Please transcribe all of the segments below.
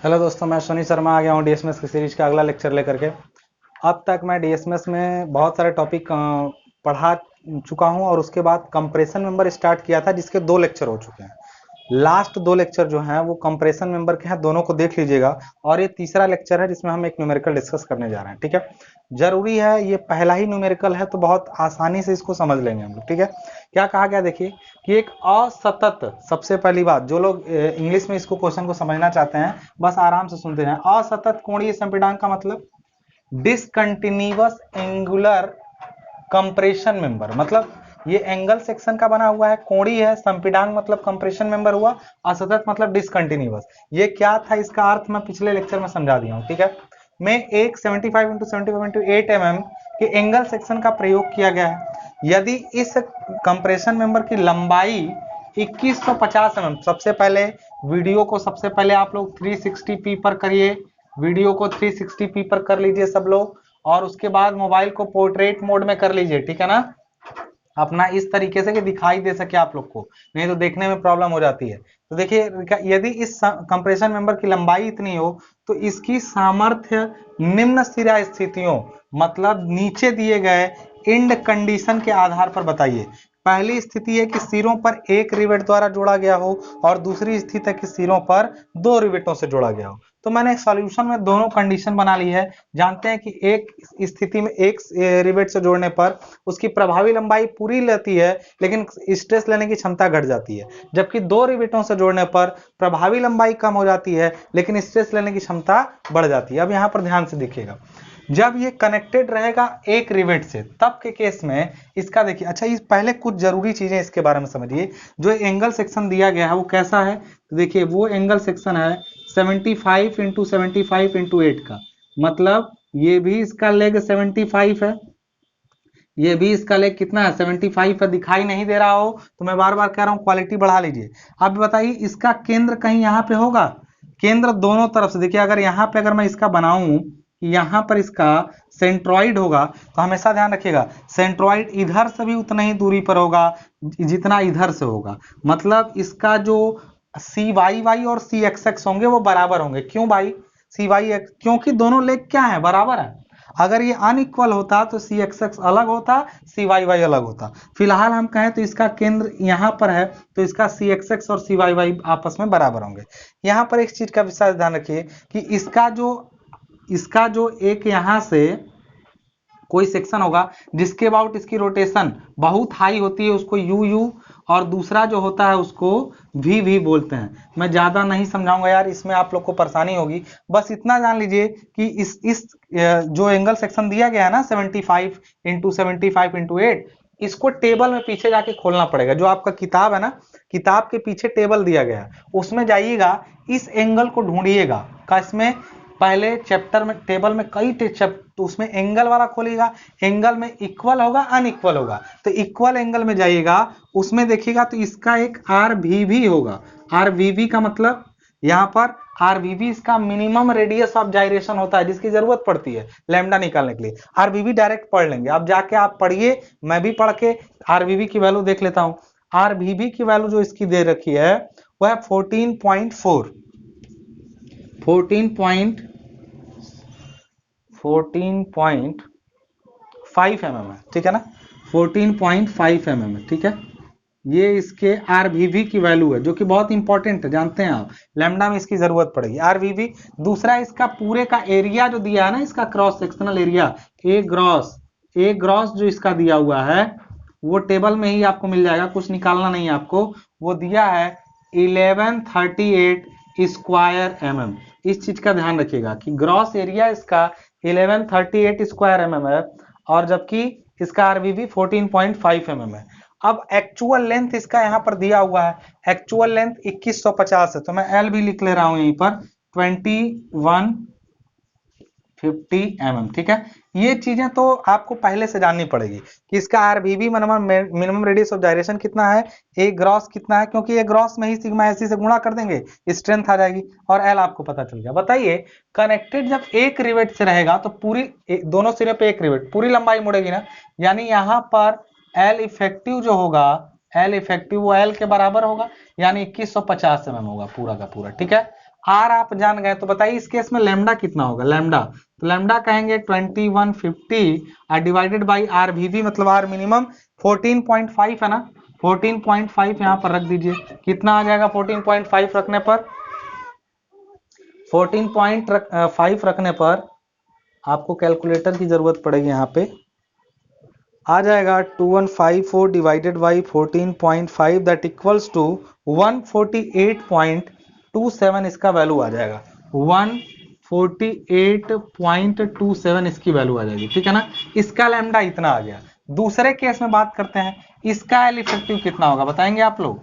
Hello दोस्तों, मैं सोनी शर्मा आ गया हूँ डीएसएमएस की सीरीज का अगला लेक्चर लेकर के। अब तक मैं डीएसएमएस में बहुत सारे टॉपिक पढ़ा चुका हूँ और उसके बाद कंप्रेशन मेंबर स्टार्ट किया था, जिसके 2 लेक्चर हो चुके हैं। लास्ट 2 लेक्चर जो हैं वो कंप्रेशन मेंबर के हैं, दोनों को देख लीजिएगा। और ये तीसरा लेक्चर है जिसमें हम एक न्यूमेरिकल डिस्कस करने जा रहे हैं। ठीक है, जरूरी है, ये पहला ही न्यूमेरिकल है तो बहुत आसानी से इसको समझ लेंगे हम लोग। ठीक है, क्या कहा गया देखिए कि एक असतत, सबसे पहली बात, जो लोग इंग्लिश में इसको क्वेश्चन को समझना चाहते हैं बस आराम से सुनते जाएं। असतत कोणीय संपीड़न का मतलब डिसकंटिन्यूअस एंगुलर कंप्रेशन मेंबर, मतलब ये एंगल सेक्शन का बना हुआ है, कोणीय है, संपीड़ांक मतलब कंप्रेशन मेंबर हुआ, असतत मतलब डिसकंटिन्यूअस। ये क्या था, इसका अर्थ मैं पिछले लेक्चर में समझा दिया हूं। ठीक है, में एक 75 × 75 × 8 mm के एंगल सेक्शन का प्रयोग किया गया है। यदि इस कंप्रेशन मेंबर की लंबाई 2150 mm, सबसे पहले वीडियो को सबसे पहले आप लोग 360p पर करिए, वीडियो को 360p पर कर लीजिए सब लोग, और उसके बाद मोबाइल को पोर्ट्रेट मोड में कर लीजिए। ठीक है ना, अपना इस तरीके से कि दिखाई दे सके आप लोग को, नहीं तो देखने में प्रॉब्लम हो जाती है। तो देखिए, यदि इस कंप्रेशन मेंबर की लंबाई इतनी हो तो इसकी सामर्थ्य निम्न सिरा स्थितियों, मतलब नीचे दिए गए इंड कंडीशन के आधार पर बताइए। पहली स्थिति है कि सिरों पर एक रिवेट द्वारा जोड़ा गया हो, और दूसरी स्थिति है कि सिरों पर 2 रिवेटों से जोड़ा गया हो। तो मैंने सॉल्यूशन में दोनों कंडीशन बना ली है। जानते हैं कि एक स्थिति में एक रिवेट से जोड़ने पर उसकी प्रभावी लंबाई पूरी लेती है लेकिन स्ट्रेस लेने की क्षमता घट जाती है, जबकि 2 रिवेटों से जोड़ने पर प्रभावी लंबाई कम हो जाती है लेकिन स्ट्रेस लेने की क्षमता बढ़ जाती है। अब यहाँ पर ध्यान से देखिएगा, जब ये कनेक्टेड रहेगा एक रिवेट से तब के केस में इसका देखिए। अच्छा, इस पहले कुछ जरूरी चीजें इसके बारे में समझिए। जो एंगल सेक्शन दिया गया है वो कैसा है, तो देखिए वो एंगल सेक्शन है 75 × 75 × 8 का, मतलब ये भी इसका लेग 75 है, ये भी इसका लेग कितना है 75 है। दिखाई नहीं दे रहा हो तो मैं बार बार कह रहा हूं क्वालिटी बढ़ा लीजिए। अब बताइए इसका केंद्र कहीं यहाँ पे होगा, केंद्र दोनों तरफ से देखिए, अगर यहाँ पे अगर मैं इसका बनाऊं यहाँ पर इसका सेंट्रॉइड होगा, तो हमेशा ध्यान रखिएगा सेंट्रॉइड इधर से भी उतना ही दूरी पर होगा जितना इधर से होगा, मतलब इसका जो सी वाई वाई और सी एक्स एक्स होंगे वो बराबर होंगे। क्यों भाई सी वाई एक्स, क्योंकि दोनों लेग क्या है, बराबर है। अगर ये अनइक्वल होता तो सी एक्स एक्स अलग होता, सी वाई वाई अलग होता। फिलहाल हम कहें तो इसका केंद्र यहाँ पर है, तो इसका सी एक्स एक्स और सी वाई वाई आपस में बराबर होंगे। यहाँ पर एक चीज का विशेष ध्यान रखिए कि इसका जो एक यहाँ से कोई सेक्शन होगा जिसके अबाउट इसकी रोटेशन बहुत हाई होती है उसको यू यू, और दूसरा जो होता है उसको वी वी बोलते हैं। मैं ज्यादा नहीं समझाऊंगा यार, इसमें आप लोग को परेशानी होगी। बस इतना जान लीजिए कि इस जो एंगल सेक्शन दिया गया है ना 75 × 75 × 8, इसको टेबल में पीछे जाके खोलना पड़ेगा। जो आपका किताब है ना, किताब के पीछे टेबल दिया गया है, उसमें जाइएगा, इस एंगल को ढूंढिएगा का इसमें पहले चैप्टर में टेबल में कई तो उसमें एंगल वाला खोलिएगा, एंगल में इक्वल होगा अनइक्वल होगा, तो इक्वल एंगल में जाइएगा, उसमें देखिएगा तो इसका एक आर वी भी होगा। आर वी भी का मतलब यहाँ पर आर वी भी इसका मिनिमम रेडियस ऑफ जाइरेशन होता है जिसकी जरूरत पड़ती है लैम्डा निकालने के लिए। आर वी भी डायरेक्ट पढ़ लेंगे, अब जाके आप पढ़िए, मैं भी पढ़ के आर वी भी की वैल्यू देख लेता हूं। आर वी भी की वैल्यू जो इसकी दे रखी है वो है 14.5 mm है, ठीक है ना, 14.5 mm है। ठीक है, ये इसके आरवीवी की वैल्यू है जो कि बहुत इंपॉर्टेंट है, जानते हैं आप, लैम्डा में इसकी जरूरत पड़ेगी आरवीवी। दूसरा इसका पूरे का एरिया जो दिया है ना, इसका cross sectional area A gross जो इसका दिया हुआ है वो टेबल में ही आपको मिल जाएगा, कुछ निकालना नहीं है आपको। वो दिया है 1138 स्क्वायर mm। इस चीज का ध्यान रखिएगा कि ग्रॉस एरिया इसका 1138 स्क्वायर mm है, और जबकि इसका आरवीवी 14.5 mm है। अब एक्चुअल लेंथ इसका यहाँ पर दिया हुआ है, एक्चुअल लेंथ 2150 है, तो मैं एल भी लिख ले रहा हूं यहीं पर 2150 mm। ठीक है, ये चीजें तो आपको पहले से जाननी पड़ेगी कि इसका आरवीवी मिनिमम रेडियस ऑफ डायरेक्शन कितना है, ए ग्रॉस कितना है, क्योंकि ए ग्रॉस में ही सिग्मा एसी से गुणा कर देंगे, स्ट्रेंथ आ जाएगी, और एल आपको पता चल गया। बताइए कनेक्टेड जब एक रिवेट से रहेगा तो पूरी दोनों सिरे पे एक रिवेट, पूरी लंबाई मुड़ेगी ना, यानी यहाँ पर एल इफेक्टिव जो होगा, एल इफेक्टिव वो एल के बराबर होगा, यानी 2150 mm होगा पूरा का पूरा। ठीक है, आर आप जान गए, तो बताइए इस केस में लैम्डा कितना होगा, लैम्डा, तो लैम्डा कहेंगे 2150 डिवाइडेड बाई आर वी मतलब आर मिनिमम 14.5 है ना, 14.5 यहाँ पर रख दीजिए, कितना आ जाएगा 14.5 रखने पर, 14.5 रखने पर आपको कैलकुलेटर की जरूरत पड़ेगी, यहाँ पे आ जाएगा 2154 divided by 14.5 that equals to 148.27, इसका वैल्यू आ जाएगा 148.27 इसकी वैल्यू आ जाएगी, ठीक है ना। इसका लैम्डा इतना आ गया। दूसरे केस में बात करते हैं, इसका एल इफेक्टिव कितना होगा बताएंगे आप लोग,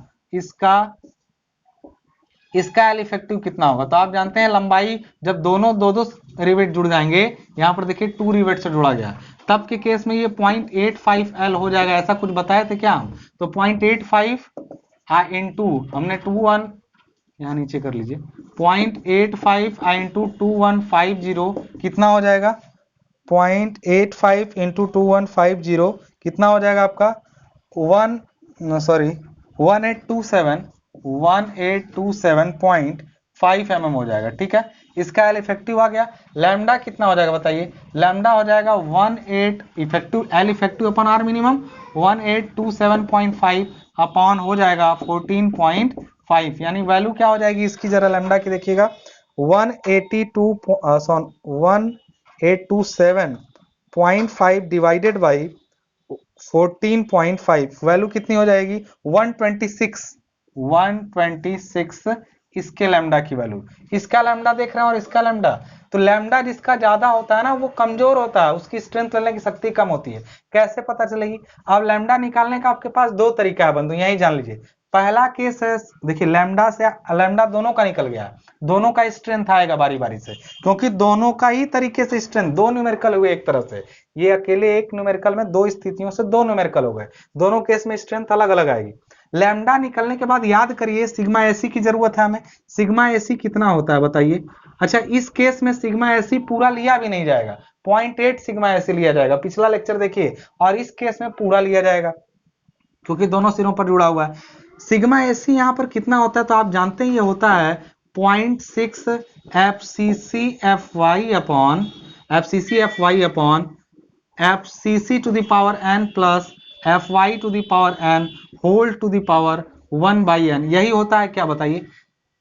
इसका एल इफेक्टिव कितना होगा, तो आप जानते हैं लंबाई जब दोनों दो रिवेट जुड़ जाएंगे, यहां पर देखिए 2 रिवेट से जुड़ा गया, तब के केस में ये 0.85 एल हो जाएगा, ऐसा कुछ बताए थे क्या हम, तो 0.85 इंटू हमने 21 यहाँ नीचे कर लीजिए, 0.85 इंटू 2150 कितना हो जाएगा, 0.85 इंटू 2150 कितना हो जाएगा आपका 1827.5 mm हो जाएगा, ठीक है। इसका एल इफेक्टिव आ गया। लैम्डा कितना हो जाएगा बताइए, लैम्डा हो जाएगा 18 effective l effective upon r minimum 1827.5 upon हो जाएगा 14.5, यानी वैल्यू क्या हो जाएगी इसकी, जरा लैम्डा की देखिएगा 1827.5 डिवाइडेड बाई 14.5 वैल्यू कितनी हो जाएगी 126 इसके लैम्डा की वैल्यू। इसका लैम्डा देख रहे हैं और इसका लैम्डा, तो लैम्डा जिसका ज्यादा होता है ना वो कमजोर होता है, उसकी स्ट्रेंथ लेने की शक्ति कम होती है। कैसे पता चलेगी, अब लैम्डा निकालने का आपके पास दो तरीका है बंधु, यही जान लीजिए। पहला केस है, देखिए लैम्डा से लैम्डा दोनों का निकल गया, दोनों का स्ट्रेंथ आएगा बारी बारी से, क्योंकि दोनों का ही तरीके से स्ट्रेंथ, दो न्यूमेरिकल हुए एक तरह से, ये अकेले एक न्यूमेरिकल में दो स्थितियों से दो न्यूमेरिकल हो गए, दोनों केस में स्ट्रेंथ अलग अलग आएगी। लैम्डा निकलने के बाद याद करिए सिग्मा एसी की जरूरत है हमें, सिग्मा एसी कितना होता है बताइए। अच्छा इस केस में सिग्मा एसी पूरा लिया भी नहीं जाएगा, 0.8 सिग्मा एसी लिया जाएगा, पिछला लेक्चर देखिए, और इस केस में पूरा लिया जाएगा क्योंकि दोनों सिरों पर जुड़ा हुआ है। सिग्मा एसी यहाँ पर कितना होता है, तो आप जानते हैं ये होता है 0.6 FCC FY upon FCC to the power n plus FY to the power n whole to the power 1/n, यही होता है क्या बताइए।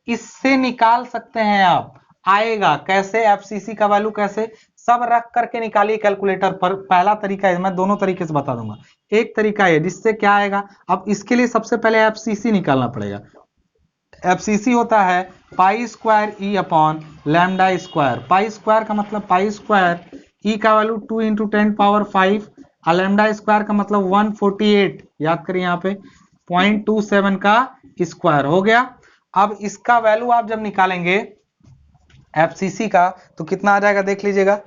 इससे निकाल सकते हैं आप, आएगा कैसे, FCC का वैल्यू कैसे, सब रख करके निकालिए कैलकुलेटर पर। पहला तरीका है, मैं दोनों तरीके से बता दूंगा। एक तरीका है जिससे क्या आएगा, अब इसके लिए सबसे पहले FCC निकालना पड़ेगा। FCC होता है पाई स्क्वायर ई upon lambda square, pi square का मतलब पाई स्क्वायर, ई का वैल्यू 2 इंटू 10 पावर 5, और लैम्डा स्क्वायर का मतलब 148, याद करिए यहाँ पे 0.27 का स्क्वायर हो गया। अब इसका वैल्यू आप जब निकालेंगे FCC का तो कितना आ जाएगा देख लीजिएगा,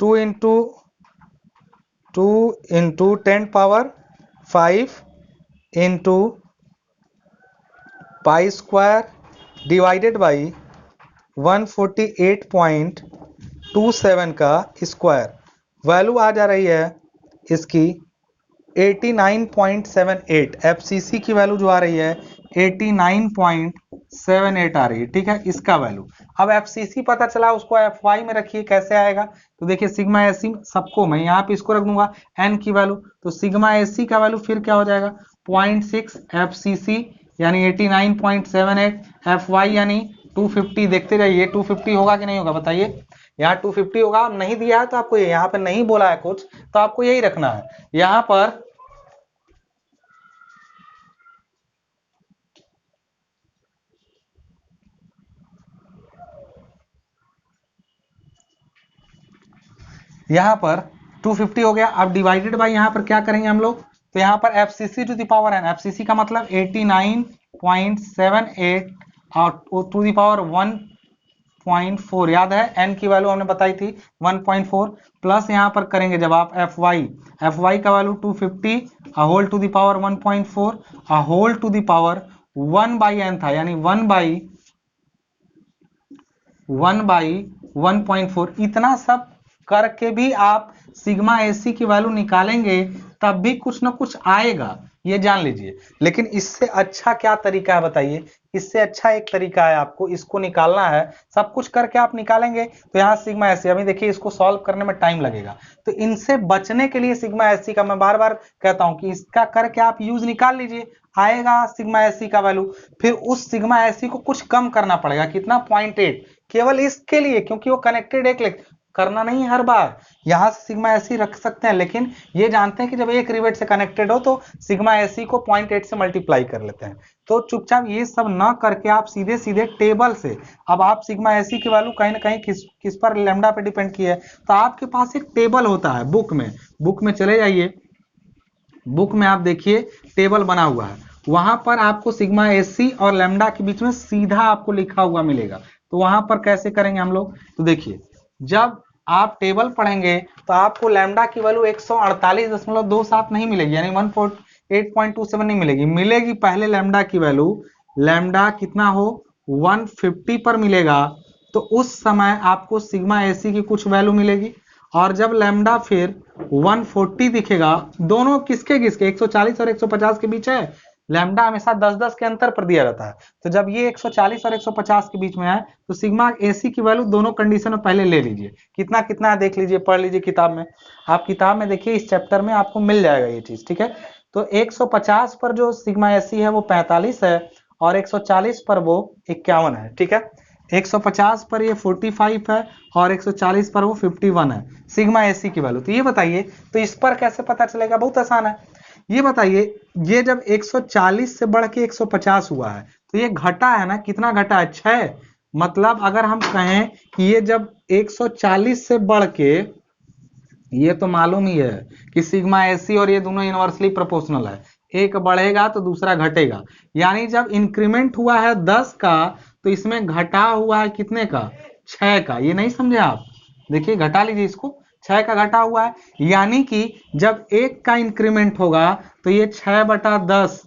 2 into 10 power 5 into pi square divided by 148.27 का स्क्वायर, वैल्यू आ जा रही है इसकी 89.78, FCC की वैल्यू जो आ रही है 89.78 आ रही है, ठीक है इसका वैल्यू। अब FCC पता चला, उसको FY में रखिए, कैसे आएगा, तो देखिए सिग्मा एसी सबको मैं यहाँ पे इसको रख दूंगा n की वैल्यू, तो सिग्मा एसी का वैल्यू फिर क्या हो जाएगा 0.6 FCC यानी 89.78, FY यानी 250, देखते जाइए 250 होगा कि नहीं होगा बताइए, यहाँ 250 होगा, नहीं दिया है तो आपको यहाँ पे नहीं बोला है कुछ, तो आपको यही रखना है। यहाँ पर यहाँ पर 250 हो गया। अब डिवाइडेड बाय यहाँ पर क्या करेंगे हम लोग, तो यहाँ पर FCC to the power n, FCC का मतलब 89.78 और टू द पावर 1.4, याद है n की वैल्यू हमने बताई थी 1.4, प्लस यहाँ पर करेंगे जब आप FY का value 250 whole to the power 1.4 whole to the power 1/n था, यानी 1/1.4, इतना सब करके भी आप सिग्मा एसी की वैल्यू निकालेंगे तब भी कुछ ना कुछ आएगा, ये जान लीजिए। लेकिन इससे अच्छा क्या तरीका है बताइए? इससे अच्छा एक तरीका है, आपको इसको निकालना है, सब कुछ करके आप निकालेंगे तो यहाँ सिग्मा एस सी, अभी देखिए इसको सॉल्व करने में टाइम लगेगा, तो इनसे बचने के लिए सिग्मा एस सी का मैं बार बार कहता हूं कि इसका करके आप यूज निकाल लीजिए, आएगा सिग्मा एस सी का वैल्यू। फिर उस सिग्मा एस सी को कुछ कम करना पड़ेगा, कितना, 0.8, केवल इसके लिए, क्योंकि वो कनेक्टेड एक करना नहीं हर बार, यहां से सिग्मा एसी रख सकते हैं, लेकिन ये जानते हैं कि जब एक रिवेट से कनेक्टेड हो तो सिग्मा एसी को 0.8 से मल्टीप्लाई कर लेते हैं। तो चुपचाप ये सब ना करके आप सीधे सीधे टेबल से, अब आप सिग्मा एसी की वैल्यू कहीं ना कहीं किस पर, लैम्डा पे डिपेंड की है, तो आपके पास एक टेबल होता है, बुक में चले जाइए, बुक में आप देखिए टेबल बना हुआ है, वहां पर आपको सिग्मा एसी और लैम्डा के बीच में सीधा आपको लिखा हुआ मिलेगा। तो वहां पर कैसे करेंगे हम लोग, तो देखिए जब आप टेबल पढ़ेंगे तो आपको लैम्डा की वैल्यू 148.27 नहीं मिलेगी, यानी 148.27 नहीं मिलेगी, मिलेगी पहले लैम्डा की वैल्यू, लैम्डा कितना हो 150 पर मिलेगा, तो उस समय आपको सिग्मा एसी की कुछ वैल्यू मिलेगी। और जब लैम्डा फिर 140 दिखेगा, दोनों किसके 140 और 150 के बीच है, लैम्डा हमेशा 10-10 के अंतर पर दिया जाता है, तो जब ये 140 और 150 के बीच में है तो सिग्मा एसी की वैल्यू दोनों कंडीशन में पहले ले लीजिए, कितना कितना है देख लीजिए, पढ़ लीजिए किताब में, आप किताब में देखिए इस चैप्टर में आपको मिल जाएगा ये चीज, ठीक है। तो 150 पर जो सिग्मा एसी है वो 45 है, और 140 पर वो 51 है, ठीक है। 150 पर ये 45 है और 140 पर वो 51 है सिग्मा एसी की वैल्यू। तो ये बताइए, तो इस पर कैसे पता चलेगा, बहुत आसान है। ये बताइए, ये जब 140 से बढ़ के 150 हुआ है तो ये घटा है ना, कितना घटा है, 6। मतलब अगर हम कहें कि ये जब 140 से बढ़ के, ये तो मालूम ही है कि सिग्मा एसी और ये दोनों इनवर्सली प्रोपोर्शनल है, एक बढ़ेगा तो दूसरा घटेगा, यानी जब इंक्रीमेंट हुआ है 10 का तो इसमें घटा हुआ है कितने का, 6 का। ये नहीं समझे आप, देखिए घटा लीजिए इसको, 6 का घटा हुआ है, यानी कि जब 1 का इंक्रीमेंट होगा तो ये 6/10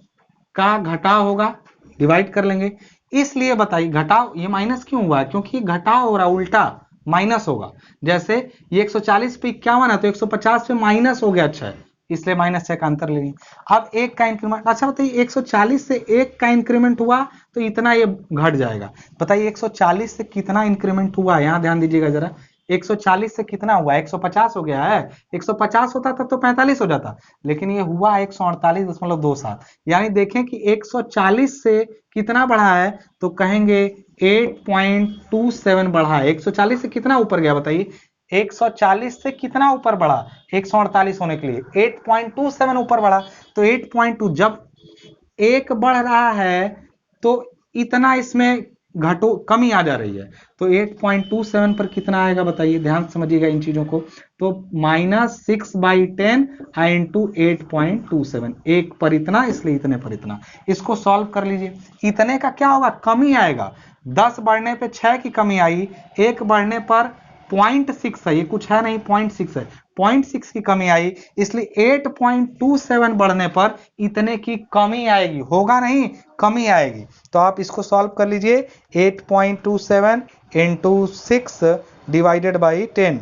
का घटाव होगा, डिवाइड कर लेंगे। इसलिए बताइए घटाव, ये माइनस क्यों हुआ है, क्योंकि घटाव हो रहा, उल्टा माइनस होगा। जैसे ये 140 पे 51 है तो 150 पे माइनस हो गया 6, इसलिए -6 का अंतर लेंगे। अब 1 का इंक्रीमेंट, अच्छा बताइए 140 से 1 का इंक्रीमेंट हुआ तो इतना ये घट जाएगा। बताइए 140 से कितना इंक्रीमेंट हुआ, यहाँ ध्यान दीजिएगा जरा, 140 से कितना हुआ, 150 हो गया है, 150 होता तब तो 45 हो जाता, लेकिन ये हुआ 148.27, यानी देखें कि 140 से कितना बढ़ा है, तो कहेंगे 8.27 बढ़ा है। 140 से कितना ऊपर गया बताइए, 140 से कितना ऊपर बढ़ा, 148 होने के लिए 8.27 ऊपर बढ़ा, तो 8.2, जब एक बढ़ रहा है तो इतना इसमें घटो कमी आ जा रही है, तो 8.27 पर कितना आएगा बताइए, ध्यान समझिएगा इन चीजों को, तो -6/10 इंटू 8.27, एक पर इतना इसलिए इतने पर इतना, इसको सॉल्व कर लीजिए, इतने का क्या होगा, कमी आएगा, 10 बढ़ने पे 6 की कमी आई, 1 बढ़ने पर 0.6 है, ये कुछ है नहीं, 0.6 है, 0.6 की कमी आई, इसलिए 8.27 बढ़ने पर इतने की कमी आएगी, होगा नहीं, कमी आएगी। तो आप इसको सॉल्व कर लीजिए, 8.27 इंटू 6 डिवाइडेड बाई 10,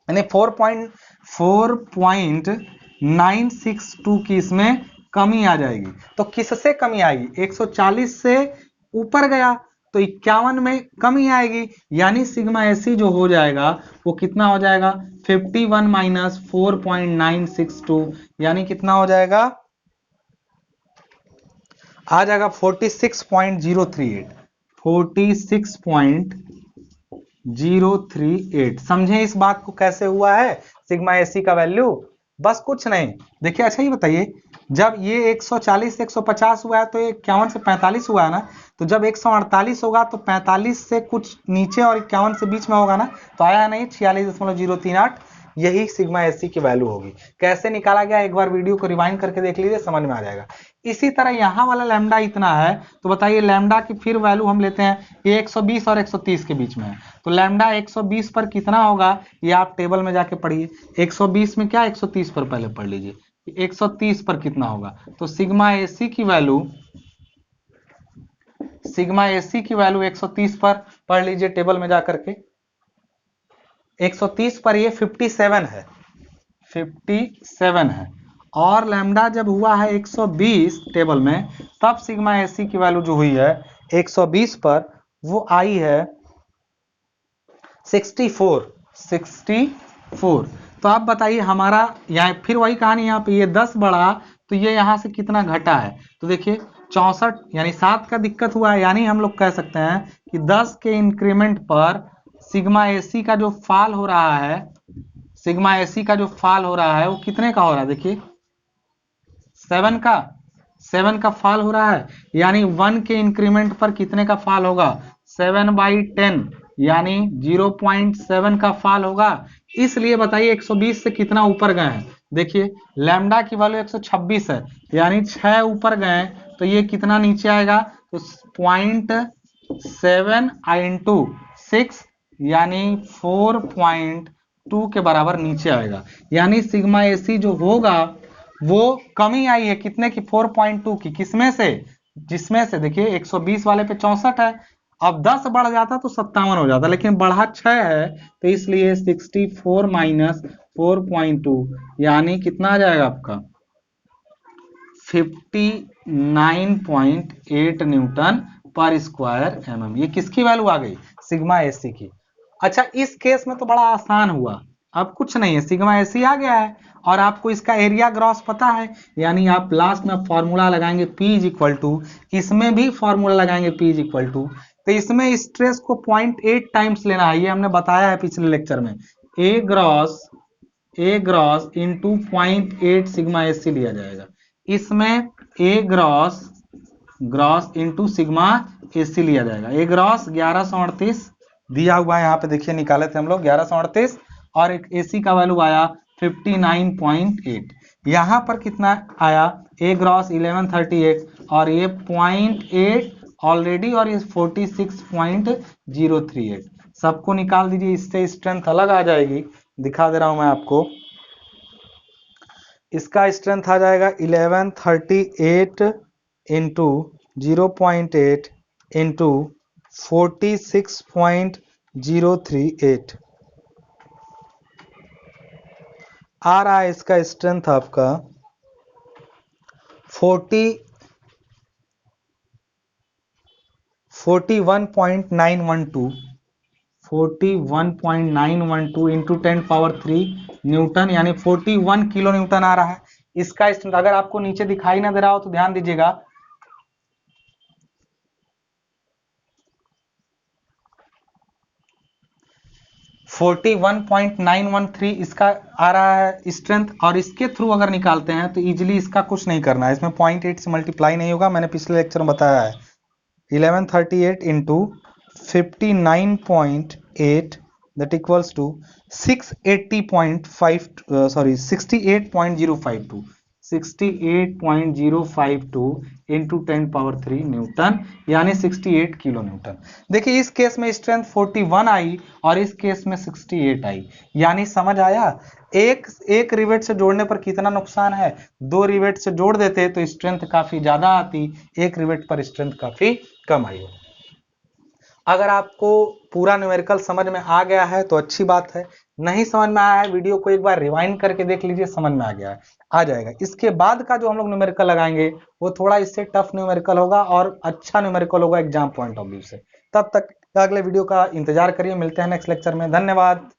यानी 4.962 की इसमें कमी आ जाएगी। तो किससे कमी आएगी, 140 से ऊपर गया तो 51 में कमी आएगी, यानी सिग्मा एसी जो हो जाएगा वो कितना हो जाएगा, 51 माइनस 4.962, यानी कितना हो जाएगा, आ जाएगा 46.038, 46.038। समझे इस बात को कैसे हुआ है सिग्मा एसी का वैल्यू, बस कुछ नहीं। देखिए अच्छा ये बताइए, जब ये 140 से 150 हुआ है तो ये 51 से 45 हुआ है ना, तो जब 148 होगा तो 45 से कुछ नीचे और 51 से बीच में होगा ना, तो आया नहीं 46.038, यही सिग्मा एसी की वैल्यू होगी। कैसे निकाला गया एक बार वीडियो को रिवाइंड करके देख लीजिए, समझ में आ जाएगा। इसी तरह यहाँ वाला लैम्डा इतना है, तो बताइए लैम्डा की फिर वैल्यू हम लेते हैं, ये 120 और 130 के बीच में है, तो लैम्डा 120 पर कितना होगा, ये आप टेबल में जाके पढ़िए, 120 में क्या 130 पर पहले पढ़ लीजिए, 130 पर कितना होगा, तो सिग्मा एसी की वैल्यू 130 पर पढ़ लीजिए टेबल में जाकर के, 130 पर ये 57 है, 57 है, और लैम्डा जब हुआ है 120 टेबल में, तब सिग्मा एसी की वैल्यू जो हुई है 120 पर, वो आई है 64। तो आप बताइए हमारा यहाँ फिर वही कहानी, यहाँ पे ये 10 बढ़ा तो ये यहाँ से कितना घटा है, तो देखिए 64 यानी 7 का दिक्कत हुआ है, यानी हम लोग कह सकते हैं कि 10 के इंक्रीमेंट पर सिग्मा एसी का जो फॉल हो रहा है, सिग्मा एसी का जो फॉल हो रहा है वो कितने का हो रहा है, देखिए 7 का फॉल हो रहा है, यानी 1 के इंक्रीमेंट पर कितने का फॉल होगा, 7/10 यानी 0.7 का फॉल होगा। इसलिए बताइए 120 से कितना ऊपर गए हैं, देखिए लैम्डा की वैल्यू 126 है, यानी 6 ऊपर गए तो ये कितना नीचे आएगा, तो 0.7 इंटू 6 यानी 4.2 के बराबर नीचे आएगा। यानी सिग्मा एसी जो होगा वो कमी आई है कितने की, 4.2 की, किसमें से, जिसमें से देखिए 120 वाले पे 64 है, अब 10 बढ़ जाता तो 57 हो जाता, लेकिन बढ़ा 6 है तो इसलिए 64 माइनस 4.2 यानी कितना आ जाएगा आपका 59.8 न्यूटन पर स्क्वायर mm। ये किसकी वैल्यू आ गई, सिग्मा एसी की। अच्छा इस केस में तो बड़ा आसान हुआ, अब कुछ नहीं है, सिग्मा एसी आ गया है और आपको इसका एरिया ग्रॉस पता है, यानी आप लास्ट में फॉर्मूला लगाएंगे P इज इक्वल टू, इसमें भी फॉर्मूला लगाएंगे P इज इक्वल टू, तो इसमें स्ट्रेस को 0.8 टाइम्स लेना है, ये हमने बताया है पिछले लेक्चर में, ए ग्रॉस इंटू 0.8 सिग्मा एसी लिया जाएगा, इसमें ए ग्रॉस इंटू सिग्मा एसी लिया जाएगा। ए ग्रॉस 1138 दिया हुआ है, यहाँ पे देखिए निकाले थे हम लोग 1138, और एक एसी का वैल्यू आया 59.8, यहाँ पर कितना आया, ए ग्रॉस 1138 और ये 0.8 ऑलरेडी, और ये 46.038, सबको निकाल दीजिए, इससे स्ट्रेंथ अलग आ जाएगी, दिखा दे रहा हूं मैं आपको, इसका स्ट्रेंथ आ जाएगा 1138 इंटू 0.8 इंटू 46.038 आ रहा है, इसका स्ट्रेंथ आपका 41.912 इंटू 10³ न्यूटन, यानी 41 किलो न्यूटन आ रहा है इसका स्ट्रेंथ। अगर आपको नीचे दिखाई ना दे रहा हो तो ध्यान दीजिएगा, 41.913 इसका आ रहा है स्ट्रेंथ, और इसके थ्रू अगर निकालते हैं तो इजीली इसका कुछ नहीं करना है, इसमें 0.8 से मल्टीप्लाई नहीं होगा, मैंने पिछले लेक्चर में बताया है। 1138 into 59.8 that equals to 68.052 into 10³ Newton, यानी 68 किलो न्यूटन। देखिए इस केस में स्ट्रेंथ 41 आई और इस केस में 68 आई, यानी समझ आया, एक रिवेट से जोड़ने पर कितना नुकसान है, 2 रिवेट से जोड़ देते तो स्ट्रेंथ काफी ज्यादा आती, एक रिवेट पर स्ट्रेंथ काफी कम आई। अगर आपको पूरा न्यूमेरिकल समझ में आ गया है तो अच्छी बात है, नहीं समझ में आया है वीडियो को एक बार रिवाइंड करके देख लीजिए, समझ में आ गया है, आ जाएगा। इसके बाद का जो हम लोग न्यूमेरिकल लगाएंगे वो थोड़ा इससे टफ न्यूमेरिकल होगा और अच्छा न्यूमेरिकल होगा एग्जाम पॉइंट ऑफ व्यू से। तब तक अगले वीडियो का इंतजार करिए, मिलते हैं नेक्स्ट लेक्चर में, धन्यवाद।